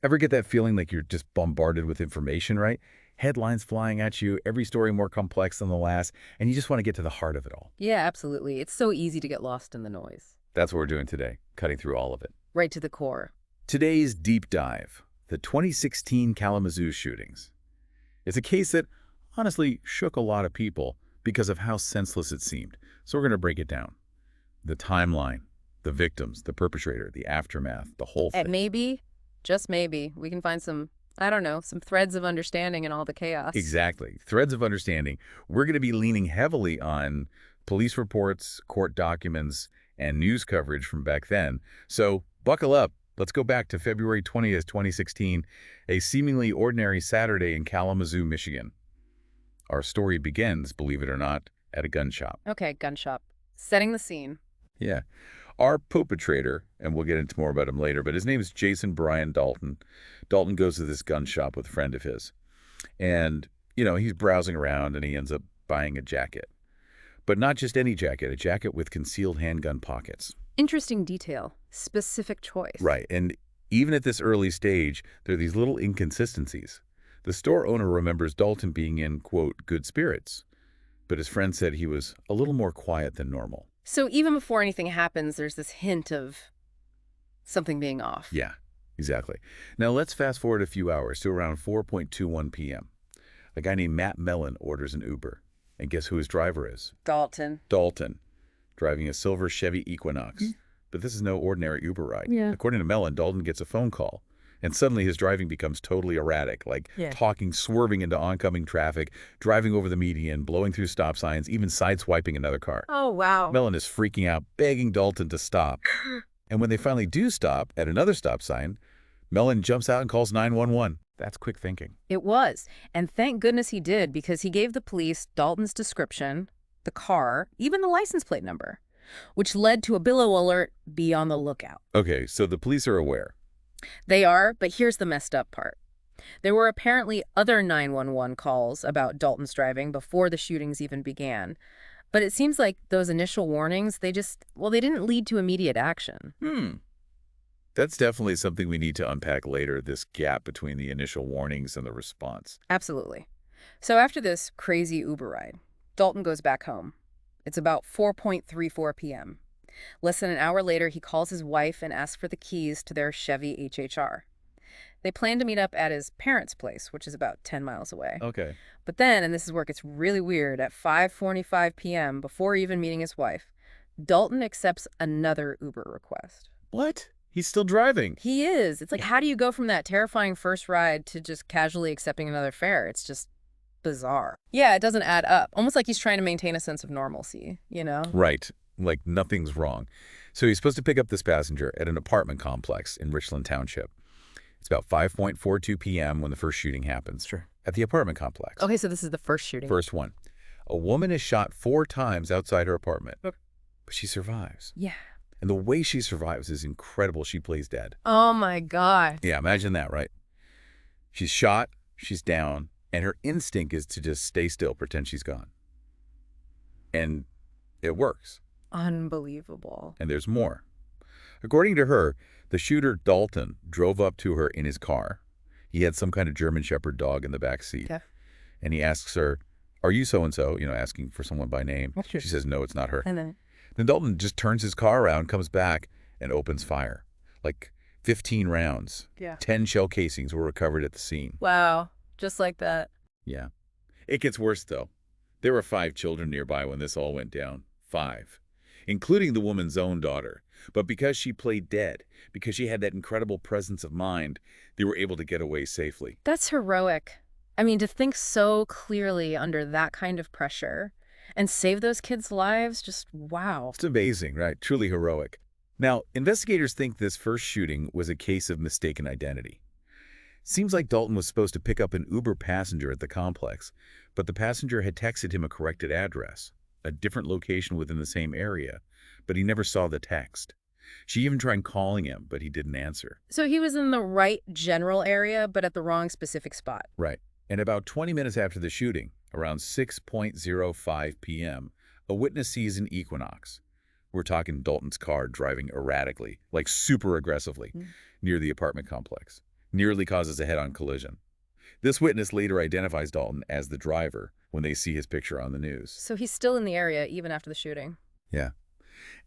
Ever get that feeling like you're just bombarded with information, right? Headlines flying at you, every story more complex than the last, and you just want to get to the heart of it all. Yeah, absolutely. It's so easy to get lost in the noise. That's what we're doing today, cutting through all of it. Right to the core. Today's deep dive, the 2016 Kalamazoo shootings. It's a case that honestly shook a lot of people because of how senseless it seemed. So we're going to break it down. The timeline, the victims, the perpetrator, the aftermath, the whole And thing. maybe, just maybe, we can find some, I don't know, some threads of understanding in all the chaos. Exactly. Threads of understanding. We're going to be leaning heavily on police reports, court documents, and news coverage from back then. So buckle up. Let's go back to February 20th, 2016, a seemingly ordinary Saturday in Kalamazoo, Michigan. Our story begins, believe it or not, at a gun shop. Okay, gun shop. Setting the scene. Yeah. Our perpetrator, and we'll get into more about him later, but his name is Jason Brian Dalton. Dalton goes to this gun shop with a friend of his. And, he's browsing around and he ends up buying a jacket. But not just any jacket, a jacket with concealed handgun pockets. Interesting detail. Specific choice. Right. And even at this early stage, there are these little inconsistencies. The store owner remembers Dalton being in, quote, good spirits. But his friend said he was a little more quiet than normal. So even before anything happens, there's this hint of something being off. Yeah, exactly. Now let's fast forward a few hours to around 4:21 p.m. A guy named Matt Mellon orders an Uber. And guess who his driver is? Dalton. Dalton, driving a silver Chevy Equinox. But this is no ordinary Uber ride. Yeah. According to Mellon, Dalton gets a phone call. And suddenly his driving becomes totally erratic, like talking, swerving into oncoming traffic, driving over the median, blowing through stop signs, even sideswiping another car. Oh, wow. Mellon is freaking out, begging Dalton to stop. And when they finally do stop at another stop sign, Mellon jumps out and calls 911. That's quick thinking. It was. And thank goodness he did, because he gave the police Dalton's description, the car, even the license plate number, which led to a billow alert, be on the lookout. Okay, so the police are aware. They are, but here's the messed up part. There were apparently other 911 calls about Dalton's driving before the shootings even began. But it seems like those initial warnings, they didn't lead to immediate action. That's definitely something we need to unpack later, this gap between the initial warnings and the response. Absolutely. So after this crazy Uber ride, Dalton goes back home. It's about 4:34 p.m. Less than an hour later, he calls his wife and asks for the keys to their Chevy HHR. They plan to meet up at his parents' place, which is about 10 miles away. Okay. But then, and this is where it gets really weird, at 5:45 p.m., before even meeting his wife, Dalton accepts another Uber request. What? He's still driving. He is. It's like, how do you go from that terrifying first ride to just casually accepting another fare? It's just bizarre. Yeah, it doesn't add up. Almost like he's trying to maintain a sense of normalcy, you know? Right. Like nothing's wrong. So he's supposed to pick up this passenger at an apartment complex in Richland Township. It's about 5:42 p.m. when the first shooting happens. Sure. At the apartment complex. Okay, so this is the first shooting. First one. A woman is shot 4 times outside her apartment. Okay. But she survives. Yeah. And the way she survives is incredible. She plays dead. Oh, my God. Yeah, imagine that, right? She's shot, she's down, and her instinct is to just stay still, pretend she's gone. And it works. Unbelievable. And there's more. According to her, the shooter, Dalton, drove up to her in his car. He had some kind of German Shepherd dog in the back seat. Okay. And he asks her, "Are you so-and-so?" Asking for someone by name. Sure. She says, "No, it's not her." And then? Then Dalton just turns his car around, comes back, and opens fire. Like 15 rounds. Yeah. 10 shell casings were recovered at the scene. Wow. Just like that. Yeah. It gets worse, though. There were 5 children nearby when this all went down. 5. Including the woman's own daughter. But because she played dead, because she had that incredible presence of mind, they were able to get away safely. That's heroic. I mean, to think so clearly under that kind of pressure and save those kids' lives, just wow. It's amazing, right? Truly heroic. Now, investigators think this first shooting was a case of mistaken identity. Seems like Dalton was supposed to pick up an Uber passenger at the complex, but the passenger had texted him a corrected address, a different location within the same area, but he never saw the text. She even tried calling him, but he didn't answer. So he was in the right general area, but at the wrong specific spot. Right. And about 20 minutes after the shooting, around 6:05 p.m., a witness sees an Equinox. We're talking Dalton's car driving erratically, like super aggressively, near the apartment complex. nearly causes a head-on collision. This witness later identifies Dalton as the driver when they see his picture on the news. So he's still in the area even after the shooting. Yeah.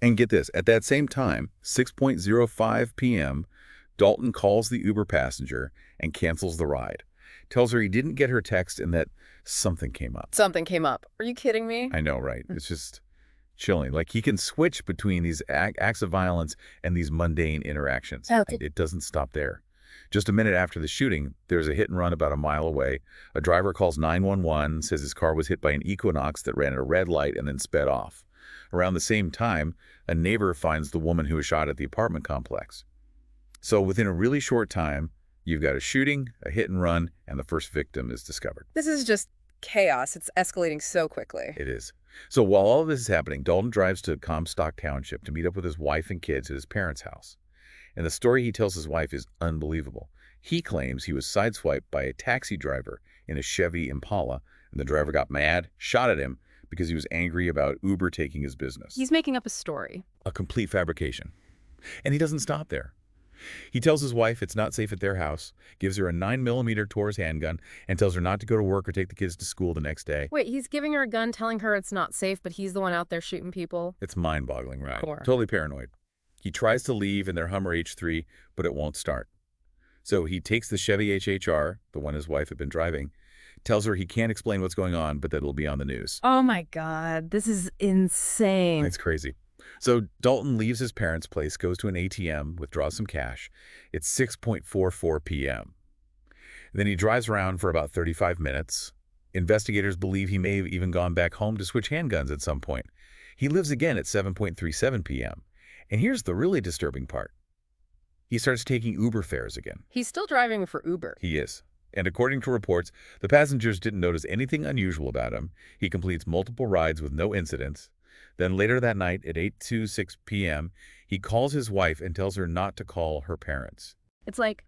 And get this, at that same time, 6:05 p.m., Dalton calls the Uber passenger and cancels the ride. Tells her he didn't get her text and that something came up. Something came up. Are you kidding me? I know, right? It's just chilling. Like, he can switch between these acts of violence and these mundane interactions. Okay. It doesn't stop there. Just a minute after the shooting, there's a hit and run about a mile away. A driver calls 911, says his car was hit by an Equinox that ran at a red light and then sped off. Around the same time, a neighbor finds the woman who was shot at the apartment complex. So within a really short time, you've got a shooting, a hit and run, and the first victim is discovered. This is just chaos. It's escalating so quickly. It is. So while all of this is happening, Dalton drives to Comstock Township to meet up with his wife and kids at his parents' house. And the story he tells his wife is unbelievable. He claims he was sideswiped by a taxi driver in a Chevy Impala, and the driver got mad, shot at him because he was angry about Uber taking his business. He's making up a story. A complete fabrication. And he doesn't stop there. He tells his wife it's not safe at their house, gives her a 9mm Taurus handgun, and tells her not to go to work or take the kids to school the next day. Wait, he's giving her a gun, telling her it's not safe, but he's the one out there shooting people? It's mind-boggling, right? Sure. Totally paranoid. He tries to leave in their Hummer H3, but it won't start. So he takes the Chevy HHR, the one his wife had been driving, tells her he can't explain what's going on, but that it'll be on the news. Oh my God, this is insane. It's crazy. So Dalton leaves his parents' place, goes to an ATM, withdraws some cash. It's 6:44 p.m. Then he drives around for about 35 minutes. Investigators believe he may have even gone back home to switch handguns at some point. He lives again at 7:37 p.m. And here's the really disturbing part. He starts taking Uber fares again. He's still driving for Uber. He is. And according to reports, the passengers didn't notice anything unusual about him. He completes multiple rides with no incidents. Then later that night at 8:26 p.m., he calls his wife and tells her not to call her parents. It's like,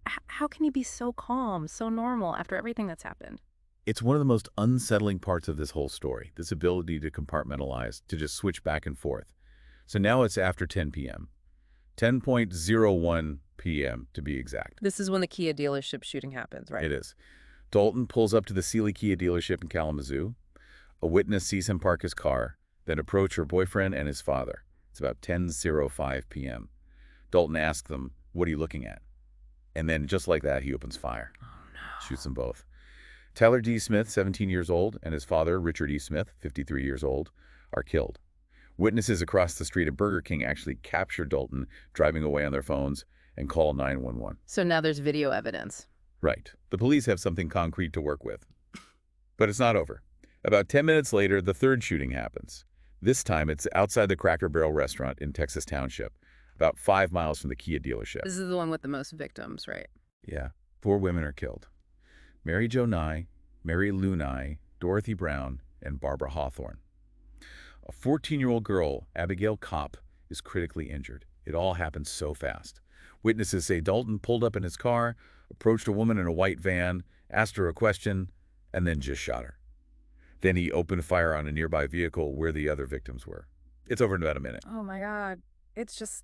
how can he be so calm, so normal after everything that's happened? It's one of the most unsettling parts of this whole story, this ability to compartmentalize, to just switch back and forth. So now it's after 10 p.m. 10:01 p.m. to be exact. This is when the Kia dealership shooting happens, right? It is. Dalton pulls up to the Sealy Kia dealership in Kalamazoo. A witness sees him park his car, then approach her boyfriend and his father. It's about 10:05 p.m. Dalton asks them, "What are you looking at?" And then just like that, he opens fire. Oh, no. Shoots them both. Tyler D. Smith, 17 years old, and his father, Richard E. Smith, 53 years old, are killed. Witnesses across the street at Burger King actually capture Dalton driving away on their phones and call 911. So now there's video evidence. Right. The police have something concrete to work with. But it's not over. About 10 minutes later, the third shooting happens. This time, it's outside the Cracker Barrel restaurant in Texas Township, about 5 miles from the Kia dealership. This is the one with the most victims, right? Yeah. 4 women are killed. Mary Jo Nye, Mary Lou Nye, Dorothy Brown, and Barbara Hawthorne. A 14-year-old girl, Abigail Kopp, is critically injured. It all happened so fast. Witnesses say Dalton pulled up in his car, approached a woman in a white van, asked her a question, and then just shot her. Then he opened fire on a nearby vehicle where the other victims were. It's over in about a minute. Oh my God. It's just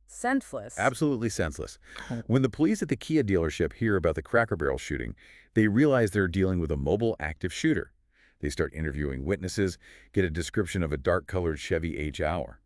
senseless. Absolutely senseless. When the police at the Kia dealership hear about the Cracker Barrel shooting, they realize they're dealing with a mobile active shooter. They start interviewing witnesses, get a description of a dark-colored Chevy H-Hour.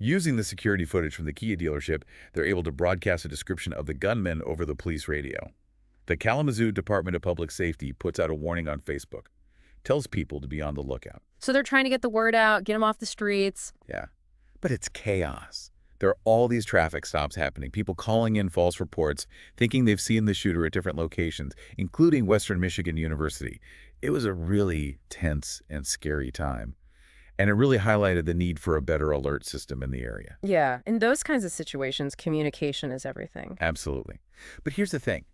Using the security footage from the Kia dealership, they're able to broadcast a description of the gunman over the police radio. The Kalamazoo Department of Public Safety puts out a warning on Facebook, tells people to be on the lookout. So they're trying to get the word out, get him off the streets. Yeah, but it's chaos. There are all these traffic stops happening, people calling in false reports, thinking they've seen the shooter at different locations, including Western Michigan University. It was a really tense and scary time. And it really highlighted the need for a better alert system in the area. Yeah, in those kinds of situations, communication is everything. Absolutely. But here's the thing.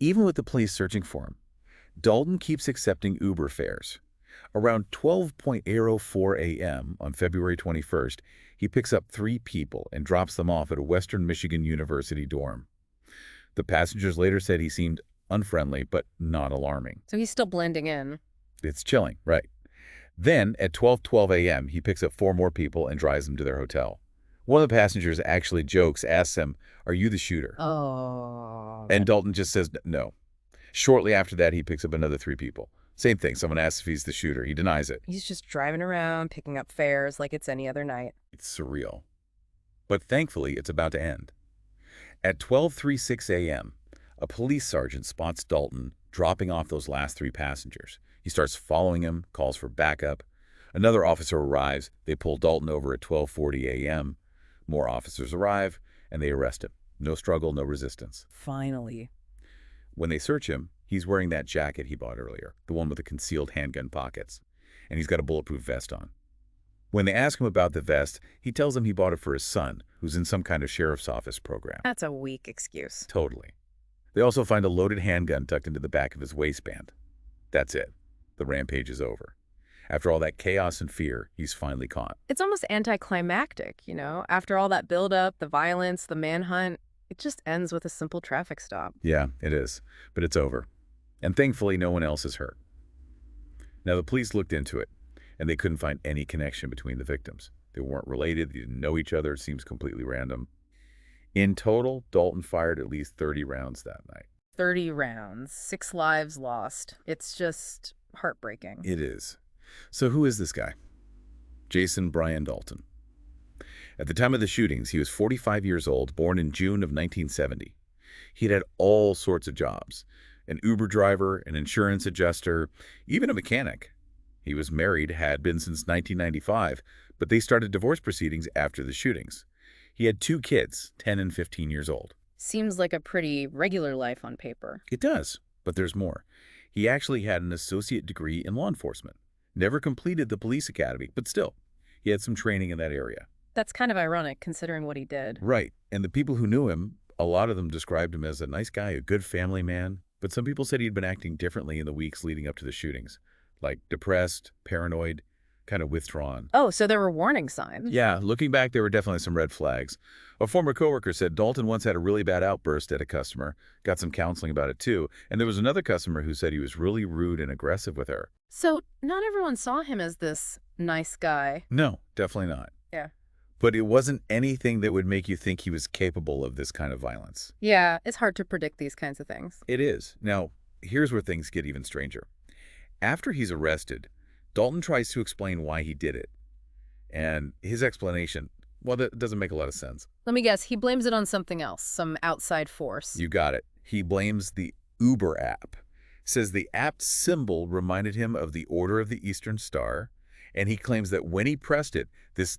Even with the police searching for him, Dalton keeps accepting Uber fares. Around 12:04 a.m. on February 21st, he picks up 3 people and drops them off at a Western Michigan University dorm. The passengers later said he seemed unfriendly, but not alarming. So he's still blending in. It's chilling, right? Then, at 12:12 a.m., he picks up 4 more people and drives them to their hotel. One of the passengers actually jokes, asks him, "Are you the shooter?" Oh. And Dalton just says no. Shortly after that, he picks up another 3 people. Same thing. Someone asks if he's the shooter. He denies it. He's just driving around, picking up fares like it's any other night. It's surreal. But thankfully, it's about to end. At 12:36 a.m., a police sergeant spots Dalton dropping off those last 3 passengers. He starts following him, calls for backup. Another officer arrives. They pull Dalton over at 12:40 a.m. More officers arrive, and they arrest him. No struggle, no resistance. Finally. When they search him, he's wearing that jacket he bought earlier, the one with the concealed handgun pockets, and he's got a bulletproof vest on. When they ask him about the vest, he tells them he bought it for his son, who's in some kind of sheriff's office program. That's a weak excuse. Totally. They also find a loaded handgun tucked into the back of his waistband. That's it. The rampage is over. After all that chaos and fear, he's finally caught. It's almost anticlimactic, you know? After all that buildup, the violence, the manhunt, it just ends with a simple traffic stop. Yeah, it is. But it's over. And thankfully, no one else is hurt. Now, the police looked into it, and they couldn't find any connection between the victims. They weren't related. They didn't know each other. It seems completely random. In total, Dalton fired at least 30 rounds that night. 30 rounds, 6 lives lost. It's just heartbreaking. It is. So who is this guy? Jason Brian Dalton. At the time of the shootings, he was 45 years old, born in June of 1970. He'd had all sorts of jobs: an Uber driver, an insurance adjuster, even a mechanic. He was married, had been since 1995, but they started divorce proceedings after the shootings. He had 2 kids, 10 and 15 years old. Seems like a pretty regular life on paper. It does, but there's more. He actually had an associate degree in law enforcement. Never completed the police academy, but still, he had some training in that area. That's kind of ironic, considering what he did. Right, and the people who knew him, a lot of them described him as a nice guy, a good family man, but some people said he'd been acting differently in the weeks leading up to the shootings, like depressed, paranoid, kind of withdrawn. Oh, so there were warning signs. Yeah, looking back, there were definitely some red flags. A former coworker said Dalton once had a really bad outburst at a customer, got some counseling about it too, and there was another customer who said he was really rude and aggressive with her. So not everyone saw him as this nice guy. No, definitely not. Yeah. But it wasn't anything that would make you think he was capable of this kind of violence. Yeah, it's hard to predict these kinds of things. It is. Now, here's where things get even stranger. After he's arrested, Dalton tries to explain why he did it. And his explanation, well, that doesn't make a lot of sense. Let me guess, he blames it on something else, some outside force. You got it. He blames the Uber app. Says the app's symbol reminded him of the Order of the Eastern Star, and he claims that when he pressed it, this,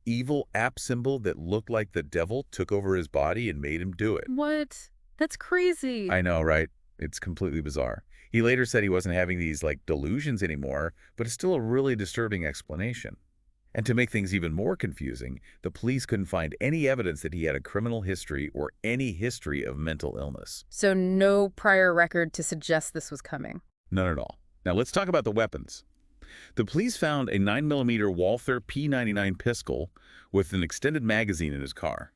evil app symbol that looked like the devil took over his body and made him do it. What? That's crazy. I know, right? It's completely bizarre. He later said he wasn't having these, delusions anymore, but it's still a really disturbing explanation. And to make things even more confusing, the police couldn't find any evidence that he had a criminal history or any history of mental illness. So no prior record to suggest this was coming. None at all. Now let's talk about the weapons. The police found a 9mm Walther P99 pistol with an extended magazine in his car.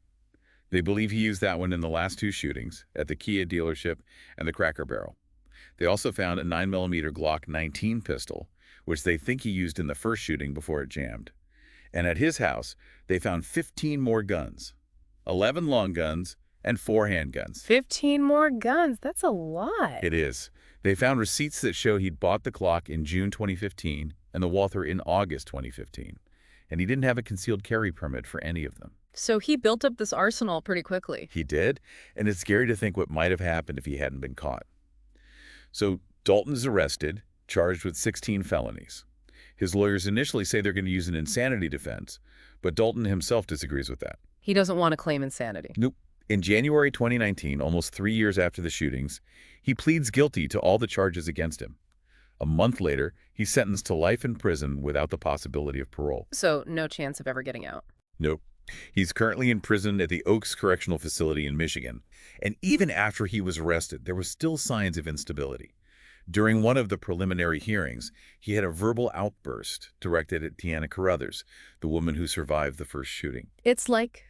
They believe he used that one in the last 2 shootings, at the Kia dealership and the Cracker Barrel. They also found a 9mm Glock 19 pistol, which they think he used in the first shooting before it jammed. And at his house, they found 15 more guns, 11 long guns, and 4 handguns. 15 more guns. That's a lot. It is. They found receipts that show he'd bought the Glock in June 2015 and the Walther in August 2015. And he didn't have a concealed carry permit for any of them. So he built up this arsenal pretty quickly. He did, and it's scary to think what might have happened if he hadn't been caught. So Dalton's arrested, charged with 16 felonies. His lawyers initially say they're going to use an insanity defense, but Dalton himself disagrees with that. He doesn't want to claim insanity. Nope. In January 2019, almost 3 years after the shootings, he pleads guilty to all the charges against him. A month later, he's sentenced to life in prison without the possibility of parole. So no chance of ever getting out. Nope. He's currently in prison at the Oaks Correctional Facility in Michigan. And even after he was arrested, there were still signs of instability. During one of the preliminary hearings, he had a verbal outburst directed at Tiana Carruthers, the woman who survived the first shooting. It's like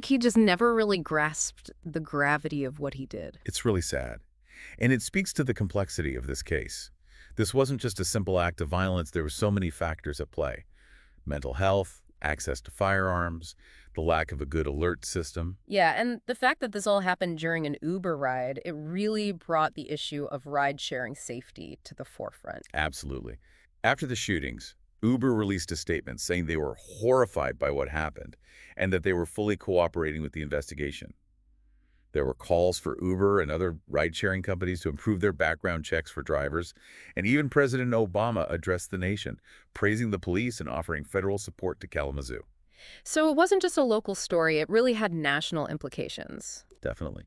he just never really grasped the gravity of what he did. It's really sad. And it speaks to the complexity of this case. This wasn't just a simple act of violence. There were so many factors at play: mental health, access to firearms, the lack of a good alert system. Yeah, and the fact that this all happened during an Uber ride, it really brought the issue of ride-sharing safety to the forefront. Absolutely. After the shootings, Uber released a statement saying they were horrified by what happened and that they were fully cooperating with the investigation. There were calls for Uber and other ride-sharing companies to improve their background checks for drivers, and even President Obama addressed the nation, praising the police and offering federal support to Kalamazoo. So it wasn't just a local story, it really had national implications. Definitely.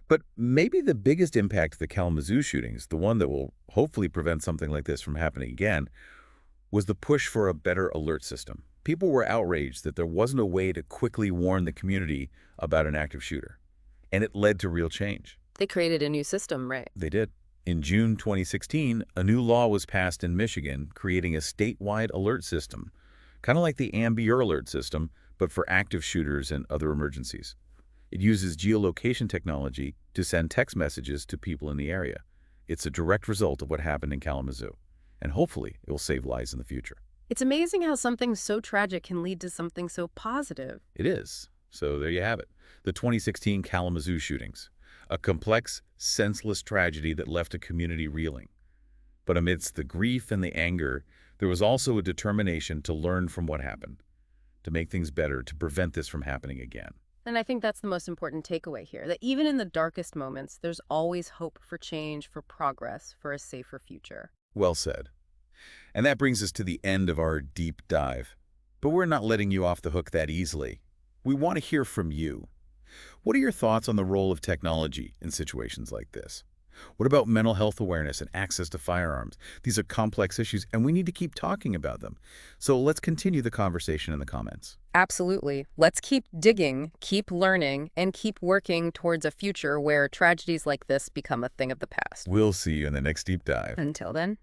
But maybe the biggest impact of the Kalamazoo shootings, the one that will hopefully prevent something like this from happening again, was the push for a better alert system. People were outraged that there wasn't a way to quickly warn the community about an active shooter. And it led to real change. They created a new system, right? They did. In June 2016, a new law was passed in Michigan creating a statewide alert system, kind of like the Amber Alert system, but for active shooters and other emergencies. It uses geolocation technology to send text messages to people in the area. It's a direct result of what happened in Kalamazoo, and hopefully it will save lives in the future. It's amazing how something so tragic can lead to something so positive. It is. So there you have it. The 2016 Kalamazoo shootings. A complex, senseless tragedy that left a community reeling. But amidst the grief and the anger, there was also a determination to learn from what happened, to make things better, to prevent this from happening again. And I think that's the most important takeaway here, that even in the darkest moments, there's always hope for change, for progress, for a safer future. Well said. And that brings us to the end of our deep dive. But we're not letting you off the hook that easily. We want to hear from you. What are your thoughts on the role of technology in situations like this? What about mental health awareness and access to firearms? These are complex issues, and we need to keep talking about them. So let's continue the conversation in the comments. Absolutely. Let's keep digging, keep learning, and keep working towards a future where tragedies like this become a thing of the past. We'll see you in the next deep dive. Until then.